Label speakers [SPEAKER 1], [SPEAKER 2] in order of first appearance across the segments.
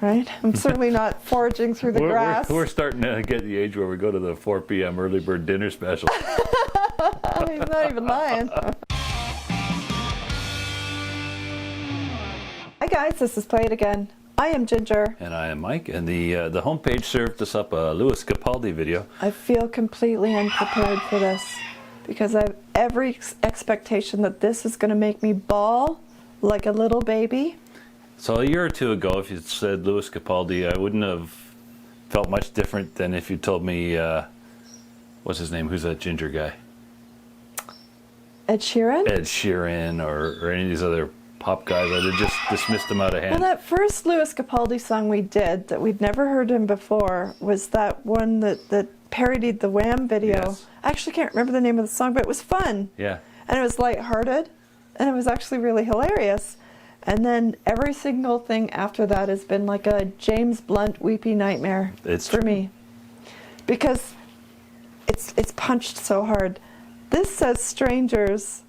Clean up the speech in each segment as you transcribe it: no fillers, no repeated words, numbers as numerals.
[SPEAKER 1] right? I'm certainly not foraging through the grass.
[SPEAKER 2] We're starting to get the age where we go to the 4 p.m. early bird dinner special.
[SPEAKER 1] He's not even lying. Hi guys, this is Play It Again. I am Ginger.
[SPEAKER 2] And I am Mike, and the homepage served us up a Lewis Capaldi video.
[SPEAKER 1] I feel completely unprepared for this because I have every expectation that this is going to make me bawl like a little baby.
[SPEAKER 2] So a year or two ago, if you said Lewis Capaldi, I wouldn't have felt much different than if you told me, what's his name, who's that ginger guy?
[SPEAKER 1] Ed Sheeran?
[SPEAKER 2] Ed Sheeran, or any of these other pop guys. I'd have just dismissed him out of hand.
[SPEAKER 1] Well, that first Lewis Capaldi song we did that we'd never heard him before was that one that parodied the Wham video.
[SPEAKER 2] Yes.
[SPEAKER 1] I actually can't remember the name of the song, but it was fun.
[SPEAKER 2] Yeah.
[SPEAKER 1] And it was lighthearted, and it was actually really hilarious. And then every single thing after that has been like a James Blunt weepy nightmare for me. Because it's punched so hard. This says Strangers,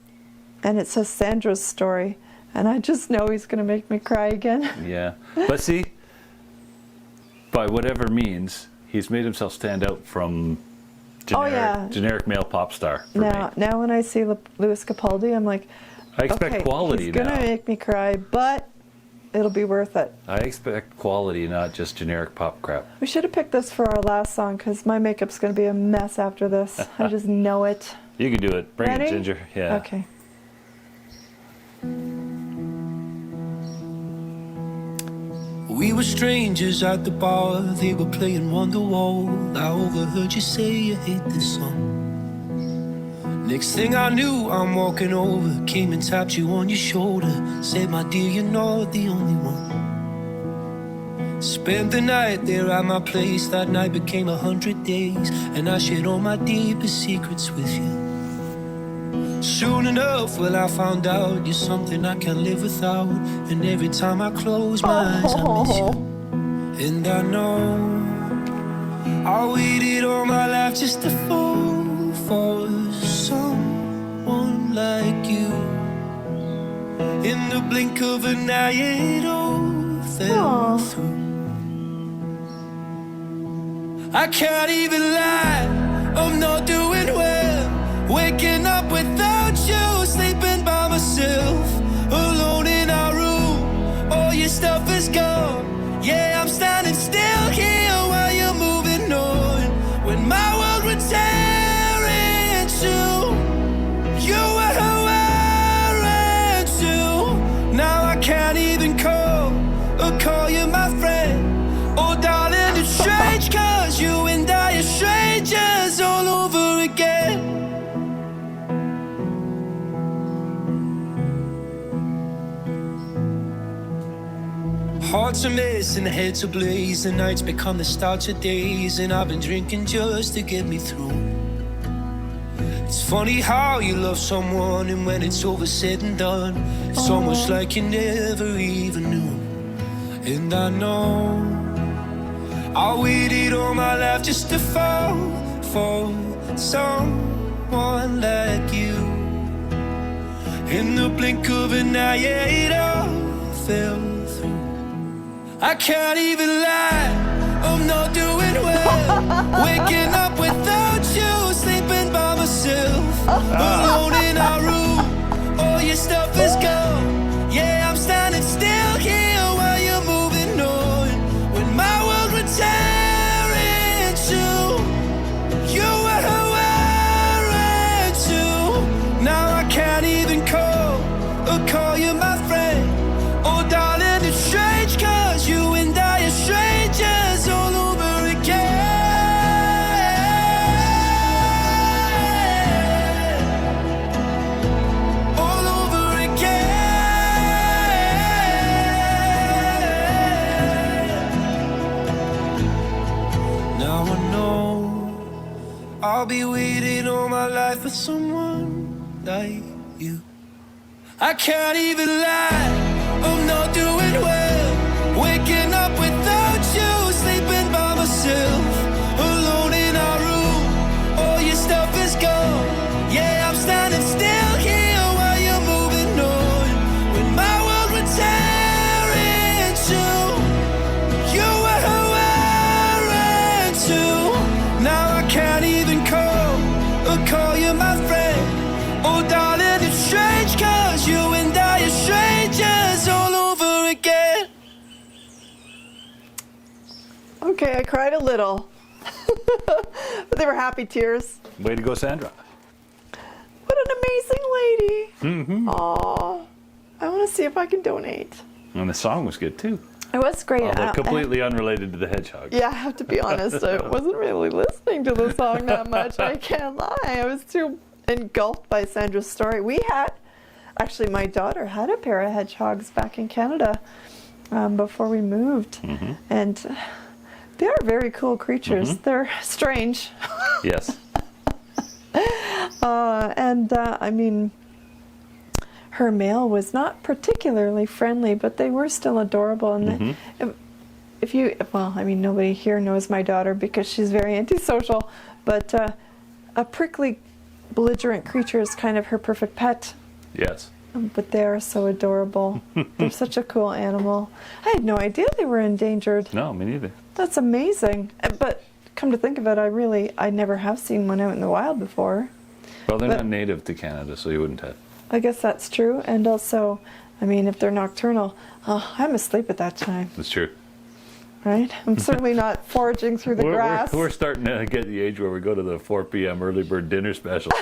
[SPEAKER 1] and it says Sandra's story. And I just know he's going to make me cry again.
[SPEAKER 2] Yeah. But see, by whatever means, he's made himself stand out from generic male pop star for me.
[SPEAKER 1] Now when I see Lewis Capaldi, I'm like,
[SPEAKER 2] I expect quality
[SPEAKER 1] he's
[SPEAKER 2] now.
[SPEAKER 1] He's going to make me cry, but it'll be worth it.
[SPEAKER 2] I expect quality, not just generic pop crap.
[SPEAKER 1] We should have picked this for our last song because my makeup's going to be a mess after this. I just know it.
[SPEAKER 2] You can do it. Bring it, Ginger. Yeah.
[SPEAKER 1] Okay.
[SPEAKER 3] We were strangers at the bar, they were playing Wonderwall. I overheard you say you hate this song. Next thing I knew, I'm walking over, came and tapped you on your shoulder, said, my dear, you're not the only one. Spent the night there at my place, that night became 100 days, and I shared all my deepest secrets with you. Soon enough, well, I found out you're something I can't live without, and every time I close my eyes, I miss you. And I know I waited all my life just to fall for someone like you. In the blink of an eye, it all fell through. I can't even lie, I'm not doing well. Waking up without you, sleeping by myself, alone in our room, all your stuff is gone. Yeah, I'm standing still here while you're moving on. When my world would tear into, you were wearing too. Now I can't even call you my friend. Oh darling, it's strange, cause you and I are strangers all over again. Hearts are missing, heads ablaze, the nights become the start of days, and I've been drinking just to get me through. It's funny how you love someone, and when it's over said and done, it's almost like you never even knew. And I know I waited all my life just to fall for someone like you. In the blink of an eye, yeah, it all fell through. I can't even lie, I'm not doing well. Waking up without you, sleeping by myself, alone in our room, all your stuff is gone. Yeah, I'm standing still here while you're moving on. When my world would tear into, you were wearing too. Now I can't even call you my friend. Oh darling, it's strange, cause you and I are strangers all over again. All over again. Now I know I'll be waiting all my life for someone like you. I can't even lie, I'm not doing well. Waking up without you, sleeping by myself, alone in our room, all your stuff is gone. Yeah, I'm standing still here while you're moving on. When my world would tear into,
[SPEAKER 1] Okay, I cried a little. But they were happy tears.
[SPEAKER 2] Way to go, Sandra.
[SPEAKER 1] What an amazing lady. Mm-hmm. Aw. I want to see if I can donate.
[SPEAKER 2] And the song was good too.
[SPEAKER 1] It was great.
[SPEAKER 2] Although completely unrelated to the Hedgehogs.
[SPEAKER 1] Yeah, I have to be honest. I wasn't really listening to the song that much. I can't lie. I was too engulfed by Sandra's story. Actually, my daughter had a pair of hedgehogs back in Canada before we moved. Mm-hmm. And they are very cool creatures. Mm-hmm. They're strange.
[SPEAKER 2] Yes.
[SPEAKER 1] I mean, her male was not particularly friendly, but they were still adorable. And nobody here knows my daughter because she's very antisocial, but a prickly, belligerent creature is kind of her perfect pet.
[SPEAKER 2] Yes.
[SPEAKER 1] But they are so adorable. They're such a cool animal. I had no idea they were endangered.
[SPEAKER 2] No, me neither.
[SPEAKER 1] That's amazing. But come to think of it, I never have seen one out in the wild before.
[SPEAKER 2] Well, they're not native to Canada, so you wouldn't have.
[SPEAKER 1] I guess that's true. And also, I mean, if they're nocturnal, I'm asleep at that time.
[SPEAKER 2] That's true.
[SPEAKER 1] Right? I'm certainly not foraging through the grass.
[SPEAKER 2] We're starting to get the age where we go to the 4 p.m. early bird dinner special.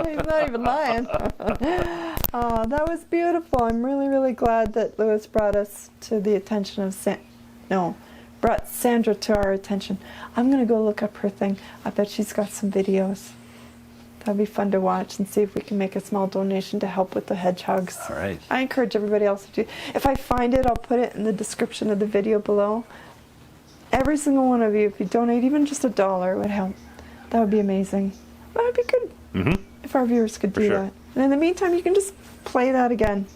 [SPEAKER 1] He's not even lying. That was beautiful. I'm really, really glad that Lewis brought us to the attention of brought Sandra to our attention. I'm going to go look up her thing. I bet she's got some videos. That'd be fun to watch and see if we can make a small donation to help with the hedgehogs.
[SPEAKER 2] All right.
[SPEAKER 1] I encourage everybody else to do. If I find it, I'll put it in the description of the video below. Every single one of you, if you donate even just $1, would help. That would be amazing. That would be good if our viewers could do that. And in the meantime, you can just play that again.